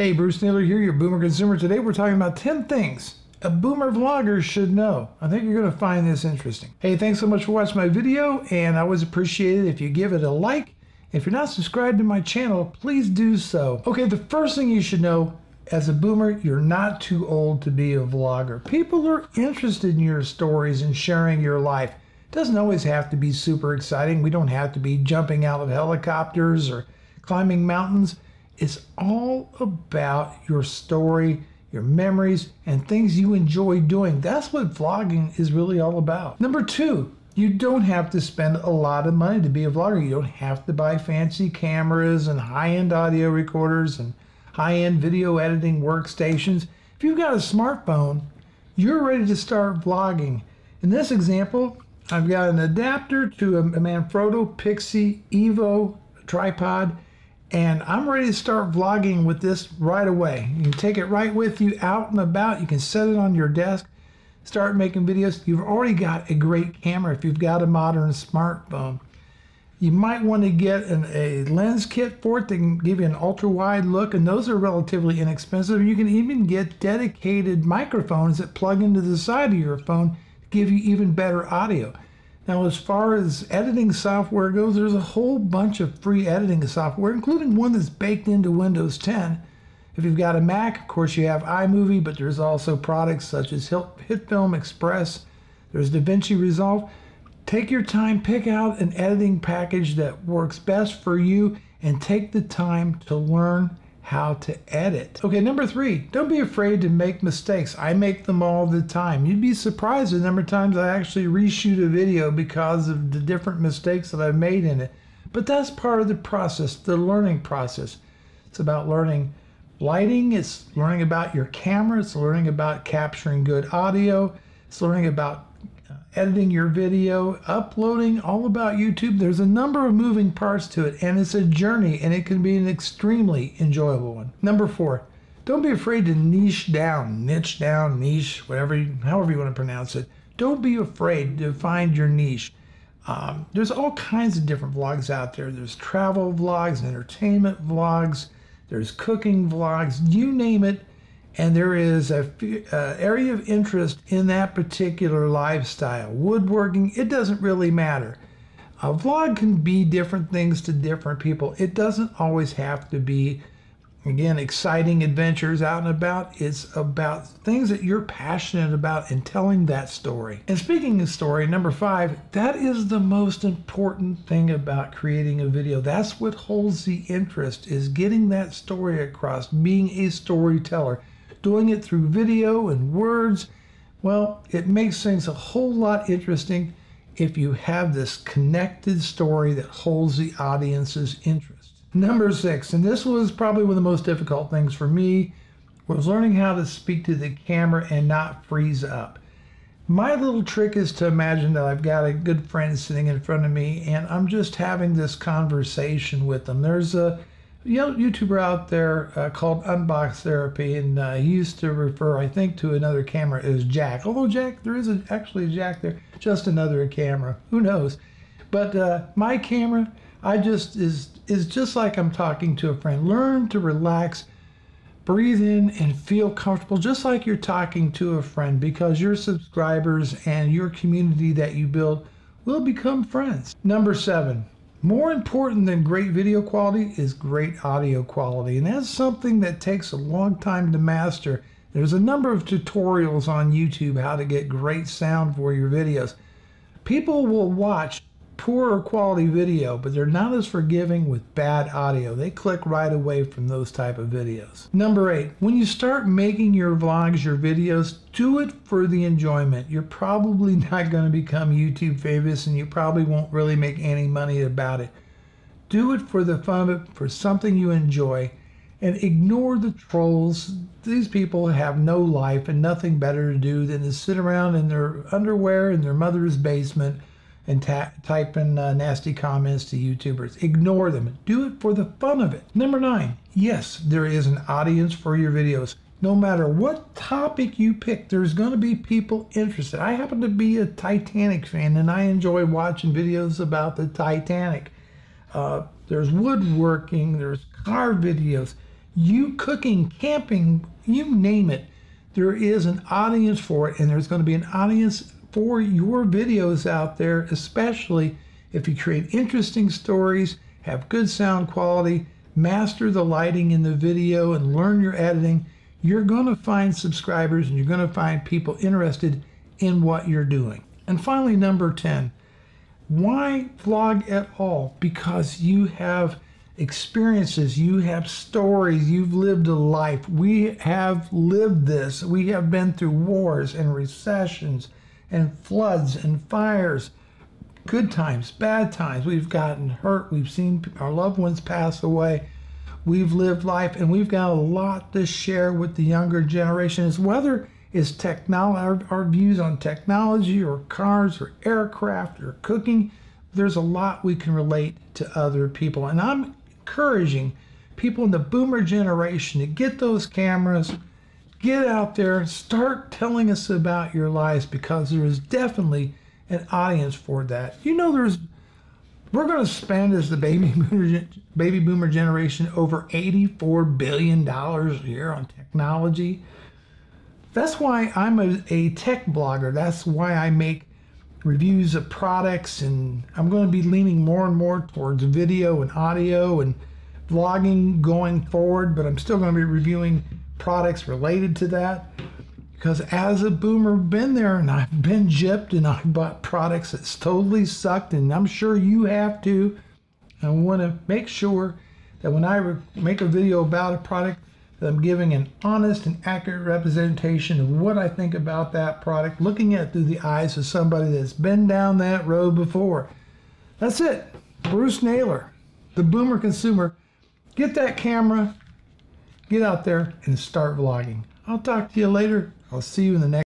Hey, Bruce Naylor here, your Boomer Consumer. Today we're talking about 10 things a Boomer vlogger should know. I think you're going to find this interesting. Hey, thanks so much for watching my video, and I always appreciate it if you give it a like. If you're not subscribed to my channel, please do so. Okay, the first thing you should know, as a Boomer, you're not too old to be a vlogger. People are interested in your stories and sharing your life. It doesn't always have to be super exciting. We don't have to be jumping out of helicopters or climbing mountains. It's all about your story, your memories, and things you enjoy doing. That's what vlogging is really all about. Number 2, you don't have to spend a lot of money to be a vlogger. You don't have to buy fancy cameras and high-end audio recorders and high-end video editing workstations. If you've got a smartphone, you're ready to start vlogging. In this example, I've got an adapter to a Manfrotto Pixie Evo tripod, and I'm ready to start vlogging with this right away. You can take it right with you out and about. You can set it on your desk, start making videos. You've already got a great camera if you've got a modern smartphone. You might want to get a lens kit for it that can give you an ultra-wide look, and those are relatively inexpensive. You can even get dedicated microphones that plug into the side of your phone to give you even better audio. Now, as far as editing software goes, there's a whole bunch of free editing software, including one that's baked into Windows 10. If you've got a Mac, of course, you have iMovie, but there's also products such as HitFilm Express. There's DaVinci Resolve. Take your time, pick out an editing package that works best for you, and take the time to learn how to edit. Okay, number 3, don't be afraid to make mistakes. I make them all the time. You'd be surprised the number of times I actually reshoot a video because of the different mistakes that I've made in it. But that's part of the process, the learning process. It's about learning lighting, it's learning about your camera, it's learning about capturing good audio, it's learning about editing your video, uploading, all about YouTube. There's a number of moving parts to it, and it's a journey, and it can be an extremely enjoyable one. Number 4, don't be afraid to niche down, however you want to pronounce it. Don't be afraid to find your niche. There's all kinds of different vlogs out there. There's travel vlogs, entertainment vlogs, there's cooking vlogs, you name it. And there is a area of interest in that particular lifestyle. Woodworking, it doesn't really matter. A vlog can be different things to different people. It doesn't always have to be, again, exciting adventures out and about. It's about things that you're passionate about and telling that story. And speaking of story, number 5, that is the most important thing about creating a video. That's what holds the interest, is getting that story across, being a storyteller. Doing it through video and words, well, it makes things a whole lot interesting if you have this connected story that holds the audience's interest. Number 6, and this was probably one of the most difficult things for me, was learning how to speak to the camera and not freeze up. My little trick is to imagine that I've got a good friend sitting in front of me and I'm just having this conversation with them. There's a YouTuber out there called Unbox Therapy, and he used to refer, I think, to another camera as Jack. Although Jack, there is actually a Jack there, just another camera. Who knows? But my camera, is just like I'm talking to a friend. Learn to relax, breathe in, and feel comfortable, just like you're talking to a friend, because your subscribers and your community that you build will become friends. Number 7. More important than great video quality is great audio quality, and that's something that takes a long time to master. There's a number of tutorials on YouTube how to get great sound for your videos. People will watch poorer quality video, but they're not as forgiving with bad audio. They click right away from those type of videos. Number 8, when you start making your vlogs, your videos, do it for the enjoyment. You're probably not going to become YouTube famous, and you probably won't really make any money about it. Do it for the fun of it, for something you enjoy, and ignore the trolls. These people have no life and nothing better to do than to sit around in their underwear in their mother's basement and type in nasty comments to YouTubers. Ignore them. Do it for the fun of it. Number 9, yes, there is an audience for your videos. No matter what topic you pick, there's going to be people interested. I happen to be a Titanic fan, and I enjoy watching videos about the Titanic. There's woodworking, there's car videos. You cooking, camping, you name it, there is an audience for it, and there's going to be an audience for your videos out there, especially if you create interesting stories, have good sound quality, master the lighting in the video, and learn your editing. You're going to find subscribers, and you're going to find people interested in what you're doing. And finally, number 10, why vlog at all? Because you have experiences, you have stories, you've lived a life. We have lived this. We have been through wars and recessions and floods and fires, good times, bad times. We've gotten hurt. We've seen our loved ones pass away. We've lived life, and we've got a lot to share with the younger generations, whether it's technology, our views on technology or cars or aircraft or cooking. There's a lot we can relate to other people. And I'm encouraging people in the boomer generation to get those cameras, get out there, start telling us about your lives, because there is definitely an audience for that. You know, we're going to spend, as the baby boomer generation, over $84 billion a year on technology. That's why I'm a tech blogger. That's why I make reviews of products, and I'm going to be leaning more and more towards video and audio and vlogging going forward, but I'm still going to be reviewing products related to that, because as a boomer, been there, and I've been gypped, and I've bought products that's totally sucked, and I'm sure you have too. I want to make sure that when I make a video about a product, that I'm giving an honest and accurate representation of what I think about that product, looking at it through the eyes of somebody that's been down that road before. That's it. Bruce Naylor, the boomer consumer. Get that camera, get out there, and start vlogging. I'll talk to you later. I'll see you in the next